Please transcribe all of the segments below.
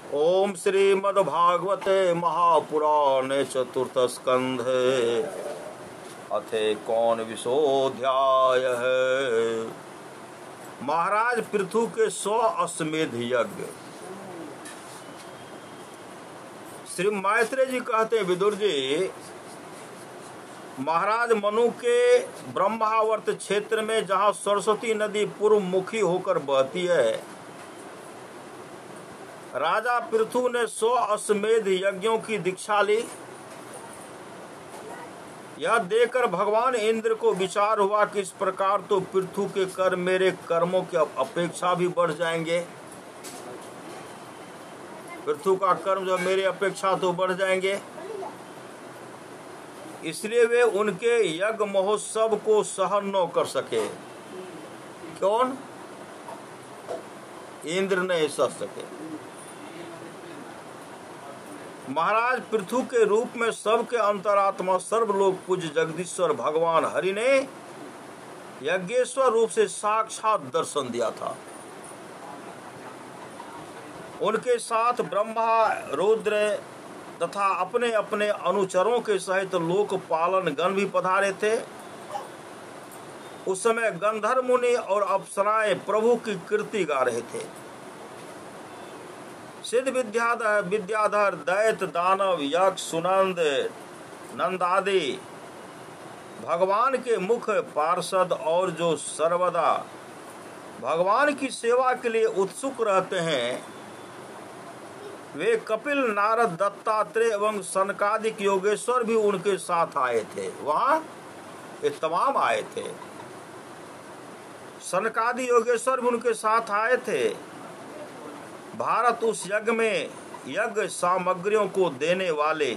ओम श्रीमद्भागवते महापुराणे चतुर्थ स्कंधे अथे कौन विशोध्याय है। महाराज पृथु के 100 अश्वमेध यज्ञ। श्री मैत्रेय जी कहते हैं, विदुर जी, महाराज मनु के ब्रह्मावर्त क्षेत्र में जहाँ सरस्वती नदी पूर्व मुखी होकर बहती है, राजा पृथु ने 100 अश्वमेध यज्ञों की दीक्षा ली। यह देखकर भगवान इंद्र को विचार हुआ कि इस प्रकार तो पृथु के कर्म मेरे कर्मों की अपेक्षा भी बढ़ जाएंगे। पृथु का कर्म जो मेरे अपेक्षा तो बढ़ जाएंगे, इसलिए वे उनके यज्ञ महोत्सव को सहन न कर सके। कौन? इंद्र नहीं सह सके। महाराज पृथु के रूप में सबके अंतरात्मा सर्वलोक पूज्य जगदीश्वर भगवान हरि ने यज्ञेश्वर रूप से साक्षात दर्शन दिया था। उनके साथ ब्रह्मा, रुद्र तथा अपने अपने अनुचरों के सहित लोकपालन गण भी पधारे थे। उस समय गंधर्व मुनि और अप्सराएं प्रभु की कीर्ति गा रहे थे। सिद्ध विद्याधर, दैत, दानव, यक्ष, सुनंद, नंदादि भगवान के मुख्य पार्षद और जो सर्वदा भगवान की सेवा के लिए उत्सुक रहते हैं, वे कपिल, नारद, दत्तात्रेय एवं सनकादिक योगेश्वर भी उनके साथ आए थे। वहां ये तमाम आए थे। सनकादि योगेश्वर भी उनके साथ आए थे। भारत उस यज्ञ में यज्ञ सामग्रियों को देने वाले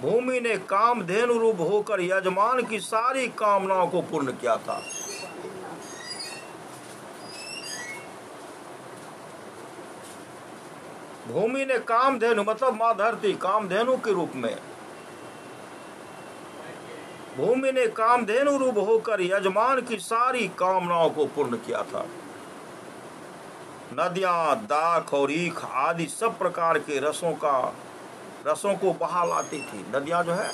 भूमि ने कामधेनु रूप होकर यजमान की सारी कामनाओं को पूर्ण किया था। भूमि ने कामधेनु मतलब मां धरती, कामधेनु के रूप में भूमि ने कामधेनु रूप होकर यजमान की सारी कामनाओं को पूर्ण किया था। नदियां, दाख और ईख आदि सब प्रकार के रसों को बहा लाती थी। नदियां जो है,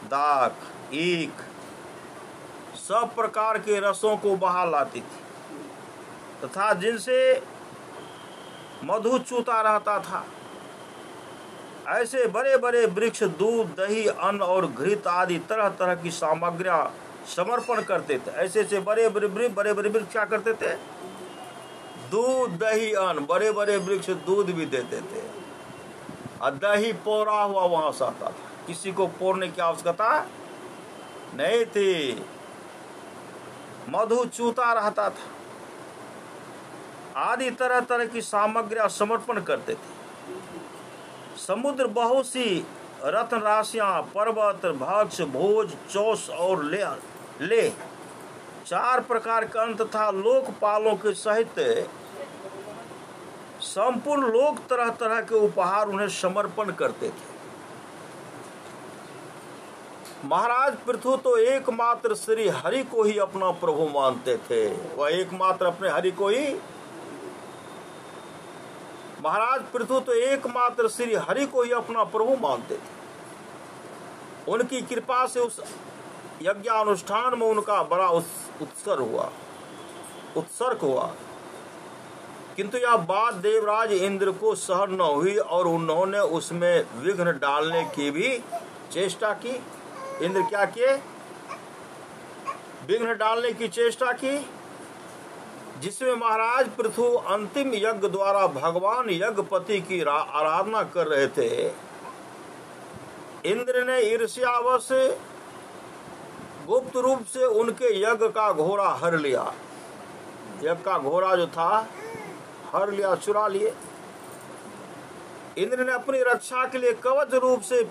दाख, ईख सब प्रकार के रसों को बहा लाती थी तथा जिनसे मधु चूता रहता था। ऐसे बड़े बड़े वृक्ष दूध, दही, अन्न और घृत आदि तरह तरह की सामग्रियां समर्पण करते थे। ऐसे बड़े बड़े वृक्ष क्या करते थे? दूध, दही, अन्न। बड़े बड़े वृक्ष दूध भी देते थे और दही पोरा हुआ वहां से आता था। किसी को पोरने की आवश्यकता नहीं थी। मधु चूता रहता था आदि तरह तरह की सामग्रियां समर्पण करते थे। समुद्र बहुत सी रत्न राशियां, पर्वत, भक्ष, भोज, चौस और ले 4 प्रकार का अन्न तथा लोकपालों के सहित संपूर्ण लोक तरह तरह के उपहार उन्हें समर्पण करते थे। महाराज पृथु तो एकमात्र श्री हरि को ही अपना प्रभु मानते थे। वह एकमात्र अपने हरि को ही महाराज पृथु तो एकमात्र श्री हरि को ही अपना प्रभु मानते थे। उनकी कृपा से उस यज्ञानुष्ठान में उनका बड़ा उत्सर्ग हुआ। किंतु यह बात देवराज इंद्र को सहन न हुई और उन्होंने उसमें विघ्न डालने की भी चेष्टा की। इंद्र क्या किए? विघ्न डालने की चेष्टा की, जिसमें महाराज पृथु अंतिम यज्ञ द्वारा भगवान यज्ञपति की आराधना कर रहे थे। इंद्र ने ईर्ष्यावश गुप्त रूप से उनके यज्ञ का घोड़ा हर लिया। यज्ञ का घोड़ा जो था हर लिया, चुरा लिए। इंद्र ने अपनी रक्षा के लिए कवच रूप से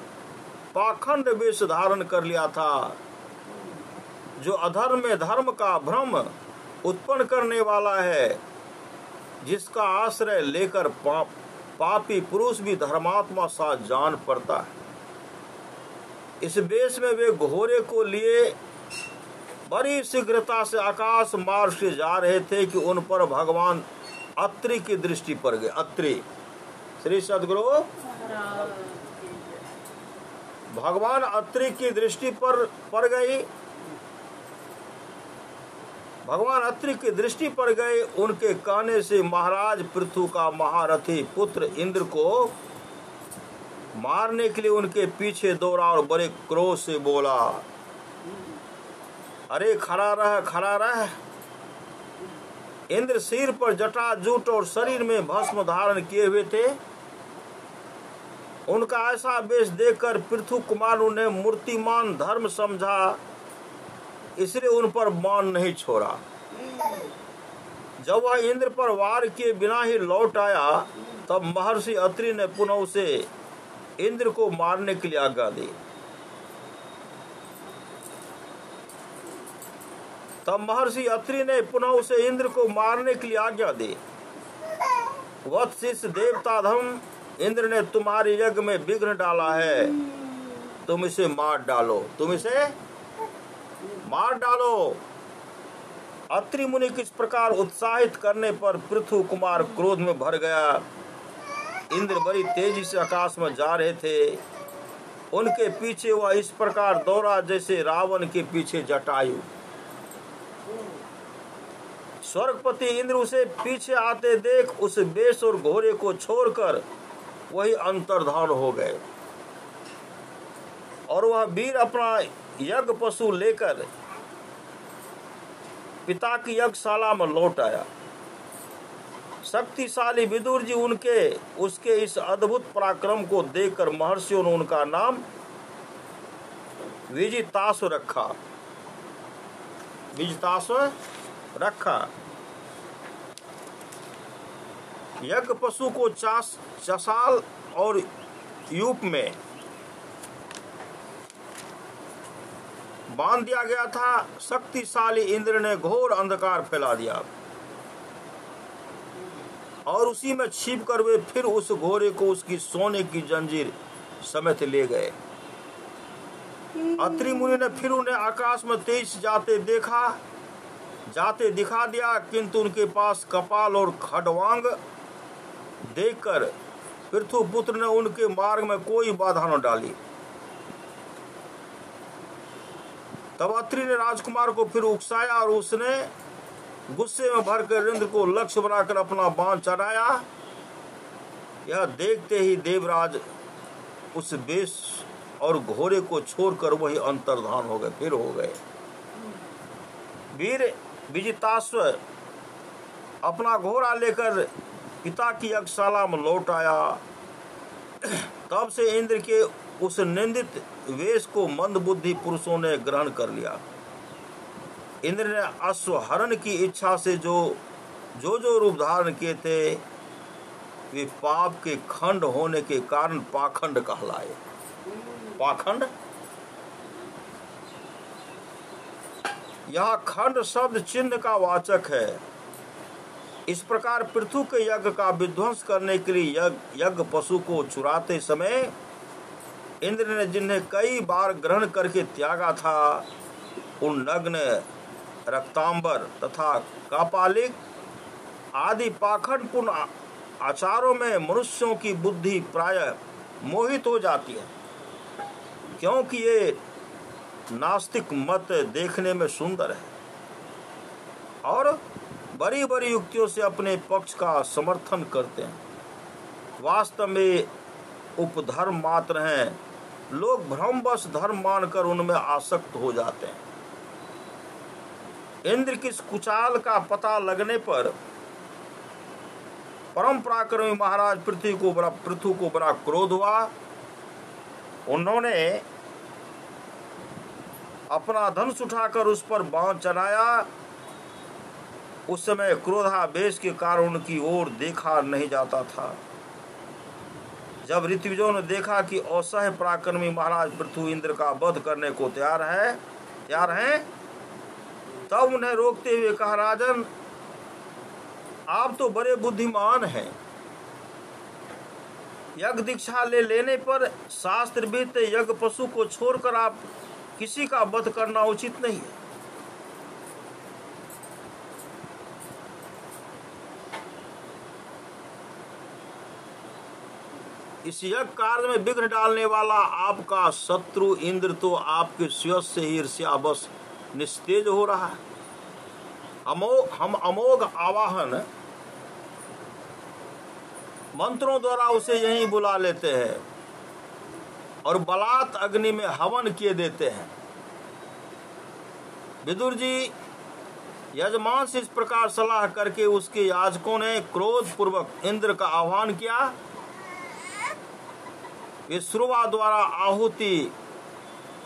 पाखंड वेश धारण कर लिया था, जो अधर्म में धर्म का भ्रम उत्पन्न करने वाला है, जिसका आश्रय लेकर पापी पुरुष भी धर्मात्मा सा जान पड़ता है। इस वेश में वे घोड़े को लिए बड़ी शीघ्रता से आकाश मार्ग से जा रहे थे कि उन पर भगवान अत्रि की दृष्टि पर गए। अत्रि, श्री सद्गुरु भगवान अत्रि की दृष्टि पर गई। भगवान अत्रि की दृष्टि पर गए। उनके कहने से महाराज पृथु का महारथी पुत्र इंद्र को मारने के लिए उनके पीछे दौड़ा और बड़े क्रोध से बोला, अरे खड़ा रह, खड़ा रह। इंद्र सिर पर जटा जूट और शरीर में भस्म धारण किए हुए थे। उनका ऐसा वेश देखकर पृथु कुमार उन्हें मूर्तिमान धर्म समझा, इसलिए उन पर मान नहीं छोड़ा। जब वह इंद्र पर वार किए बिना ही लौट आया, तब महर्षि अत्रि ने पुनः उसे इंद्र को मारने के लिए आज्ञा दी। तब महर्षि अत्रि ने पुनः उसे इंद्र को मारने के लिए आज्ञा दी। वत्सिष्ठ देवताधम, इंद्र ने तुम्हारे यज्ञ में विघ्न डाला है, तुम इसे मार डालो, तुम इसे मार डालो। अत्रि मुनि किस प्रकार उत्साहित करने पर पृथु कुमार क्रोध में भर गया। इंद्र बड़ी तेजी से आकाश में जा रहे थे। उनके पीछे वह इस प्रकार दौड़ा जैसे रावण के पीछे जटायु। स्वर्गपति इंद्र उसे पीछे आते देख उस बेश और घोड़े को छोड़कर वही अंतर्धान हो गए और वह वीर अपना यज्ञ पशु लेकर पिता की यज्ञशाला में लौट आया। शक्तिशाली विदुर जी उसके इस अद्भुत पराक्रम को देखकर महर्षियों ने उनका नाम विजिताश्व रखा। विजिताश्व रखा। यज्ञ पशु को चसाल और यूप में बांध दिया गया था। शक्तिशाली इंद्र ने घोर अंधकार फैला दिया और उसी में छिप कर वे फिर उस घोड़े को उसकी सोने की जंजीर समेत ले गए। अत्रि मुनि ने फिर उन्हें आकाश में तेज जाते दिखा दिया, किंतु उनके पास कपाल और खड्वांग देखकर पृथु पुत्र ने उनके मार्ग में कोई बाधा न डाली। तब अत्रि ने राजकुमार को फिर उकसाया और उसने गुस्से में भरकर इंद्र को लक्ष्य बनाकर अपना बाण चढ़ाया। यह देखते ही देवराज उस बेश और घोड़े को छोड़कर वही अंतर्धान हो गए, फिर हो गए। वीर विजिताश्व अपना घोड़ा लेकर पिता की यज्ञशाला में लौट आया। तब से इंद्र के उस निंदित वेश को मंदबुद्धि पुरुषों ने ग्रहण कर लिया। इंद्र ने अश्वहरण की इच्छा से जो रूप धारण किए थे वे पाप के खंड होने के कारण पाखंड कहलाए। पाखंड, यहाँ खंड शब्द चिन्ह का वाचक है। इस प्रकार पृथु के यज्ञ का विध्वंस करने के लिए यज्ञ पशु को चुराते समय इंद्र ने जिन्हें कई बार ग्रहण करके त्यागा था, उन नग्न, रक्तांबर तथा कापालिक आदि पाखंडपूर्ण आचारों में मनुष्यों की बुद्धि प्रायः मोहित हो जाती है, क्योंकि ये नास्तिक मत देखने में सुंदर है और बड़ी बड़ी युक्तियों से अपने पक्ष का समर्थन करते हैं। वास्तव में उपधर्म मात्र हैं। लोग भ्रमवश धर्म मानकर उनमें आसक्त हो जाते हैं। इंद्र की कुचाल का पता लगने पर परम पराक्रमी महाराज पृथु को बड़ा क्रोध हुआ। उन्होंने अपना धनुष उठाकर उस पर बाण चलाया। उस समय क्रोधावेश के कारण उनकी ओर देखा नहीं जाता था। जब ऋत्विजों ने देखा कि असह्य पराक्रमी महाराज पृथु इंद्र का वध करने को तैयार हैं, तब उन्हें रोकते हुए कहा, राजन, आप तो बड़े बुद्धिमान हैं। यज्ञ दीक्षा लेने पर शास्त्रविद यज्ञ पशु को छोड़कर आप किसी का वध करना उचित नहीं है। इस यज्ञ कार्य में विघ्न डालने वाला आपका शत्रु इंद्र तो आपके स्वयं से ही ईर्ष्यावश निस्तेज हो रहा है। हम अमोघ आवाहन मंत्रों द्वारा उसे यहीं बुला लेते हैं और बलात् अग्नि में हवन किए देते हैं। विदुर जी, यजमान से इस प्रकार सलाह करके उसके याजकों ने क्रोध पूर्वक इंद्र का आह्वान किया। वे श्रुवा द्वारा आहुति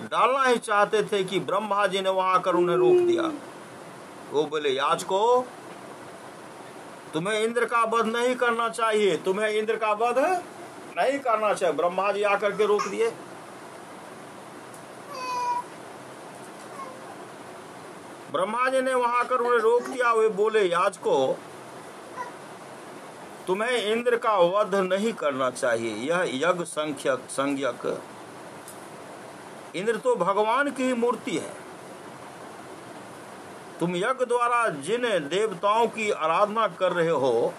डालना ही चाहते थे कि ब्रह्मा जी ने वहां आकर उन्हें रोक दिया। वो बोले, याजकों, तुम्हें इंद्र का वध नहीं करना चाहिए, तुम्हें इंद्र का वध नहीं करना चाहिए। ब्रह्मा जी आकर के रोक दिए। ब्रह्मा जी ने वहां आकर उन्हें रोक दिया। वे बोले, याजकों, तुम्हें इंद्र का वध नहीं करना चाहिए। यह यज्ञ संज्ञक इंद्र तो भगवान की ही मूर्ति है। तुम यज्ञ द्वारा जिन देवताओं की आराधना कर रहे हो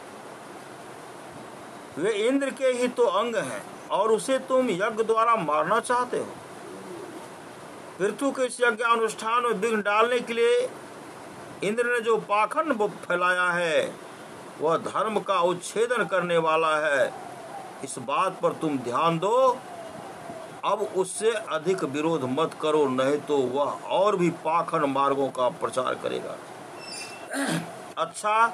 वे इंद्र के ही तो अंग हैं और उसे तुम यज्ञ द्वारा मारना चाहते हो। पृथु के इस यज्ञ अनुष्ठान में विघ्न डालने के लिए इंद्र ने जो पाखंड फैलाया है वह धर्म का उच्छेदन करने वाला है। इस बात पर तुम ध्यान दो। अब उससे अधिक विरोध मत करो, नहीं तो वह और भी पाखंड मार्गों का प्रचार करेगा। अच्छा,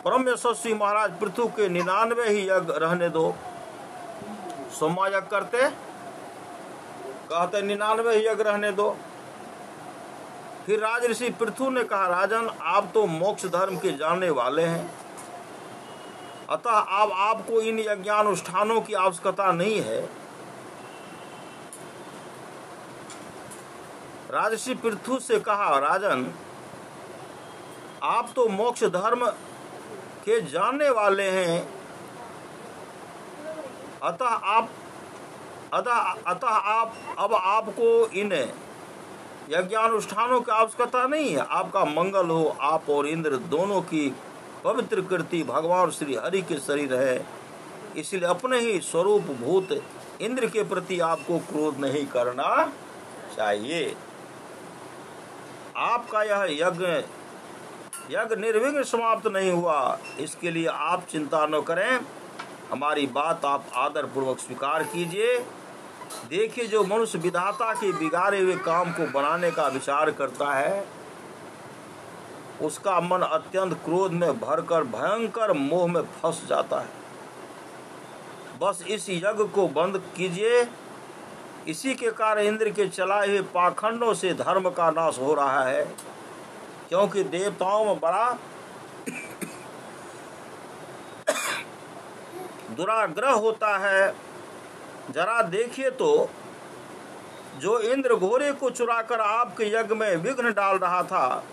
परम यशस्वी महाराज पृथु के 99 ही यज्ञ रहने दो। सोमा यज्ञ करते, कहते 99 ही यज्ञ रहने दो। फिर राज ऋषि पृथु ने कहा, राजन, आप तो मोक्ष धर्म के जानने वाले हैं, अतः अब आपको इन यज्ञानुष्ठानों की आवश्यकता नहीं है। राजर्षि पृथु से कहा, राजन, आप तो मोक्ष धर्म के जानने वाले हैं, अतः आप अब आपको इन यज्ञानुष्ठानों की आवश्यकता नहीं है। आपका मंगल हो। आप और इंद्र दोनों की पवित्र कृति भगवान श्री हरि के शरीर है, इसलिए अपने ही स्वरूप भूत इंद्र के प्रति आपको क्रोध नहीं करना चाहिए। आपका यह यज्ञ निर्विघ्न समाप्त नहीं हुआ, इसके लिए आप चिंता न करें। हमारी बात आप आदर पूर्वक स्वीकार कीजिए। देखिए, जो मनुष्य विधाता के बिगाड़े हुए काम को बनाने का विचार करता है उसका मन अत्यंत क्रोध में भरकर भयंकर मोह में फंस जाता है। बस इस यज्ञ को बंद कीजिए। इसी के कारण इंद्र के चलाए हुए पाखंडों से धर्म का नाश हो रहा है, क्योंकि देवताओं में बड़ा दुराग्रह होता है। जरा देखिए तो, जो इंद्र घोड़े को चुराकर आपके यज्ञ में विघ्न डाल रहा था,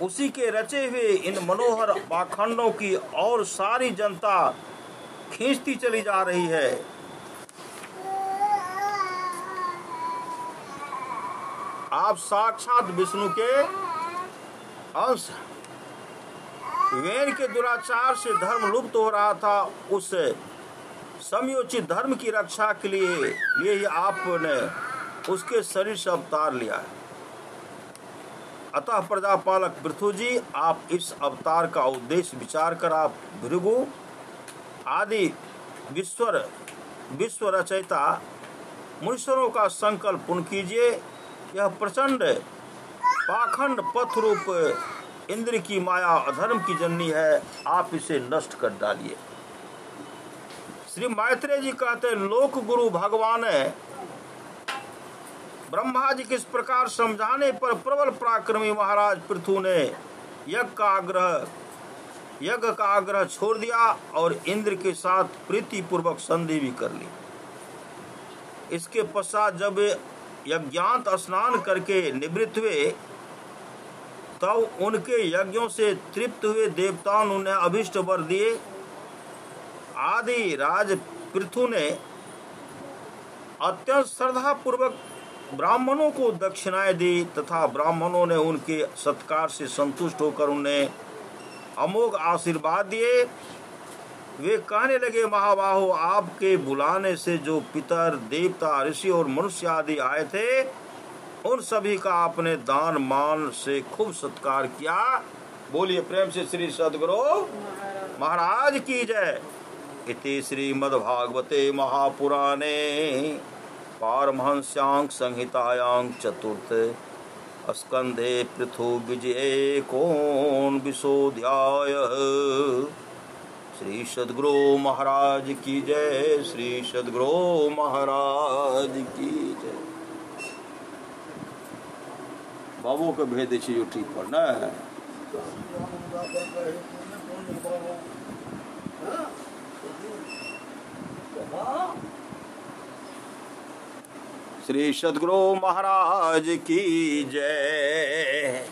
उसी के रचे हुए इन मनोहर पाखंडों की और सारी जनता खींचती चली जा रही है। आप साक्षात विष्णु के अंश। वेद के दुराचार से धर्म लुप्त हो रहा था, उस समयोचित धर्म की रक्षा के लिए ही आपने उसके शरीर से अवतार लिया है। अतः प्रजापालक पृथु जी, आप इस अवतार का उद्देश्य विचार कर आप भृगु आदि विश्व रचयिता मुनीश्वरों का संकल्प पूर्ण कीजिए। यह प्रचंड पाखंड पथ रूप इंद्र की माया अधर्म की जननी है, आप इसे नष्ट कर डालिए। श्री मैत्रेय जी कहते हैं, लोक गुरु भगवान ब्रह्मा जी के इस प्रकार समझाने पर प्रबल पराक्रमी महाराज पृथु ने यज्ञ का आग्रह छोड़ दिया और इंद्र के साथ प्रीति पूर्वक संधि भी कर ली। इसके पश्चात जब यज्ञांत स्नान करके निवृत्त हुए, तब उनके यज्ञों से तृप्त हुए देवताओं ने उन्हें अभिष्ट वर दिए। आदि राज पृथु ने अत्यंत श्रद्धा पूर्वक ब्राह्मणों को दक्षिणाएं दी तथा ब्राह्मणों ने उनके सत्कार से संतुष्ट होकर उन्हें अमोघ आशीर्वाद दिए। वे कहने लगे, महाबाहो, आपके बुलाने से जो पितर, देवता, ऋषि और मनुष्य आदि आए थे, उन सभी का आपने दान मान से खूब सत्कार किया। बोलिए प्रेम से श्री सद्गुरु महाराज की जय। इति श्रीमद्भागवते महापुराणे पारमहंस्यां संहितायां चतुर्थ स्कंधे पृथु विजये कोनविंशोऽध्यायः। श्री सद्गुरु महाराज की जय। श्री सद्गुरु महाराज की जय। बाबू के भेद छी यूट्यूब पर न। श्री सद्गुरु महाराज की जय।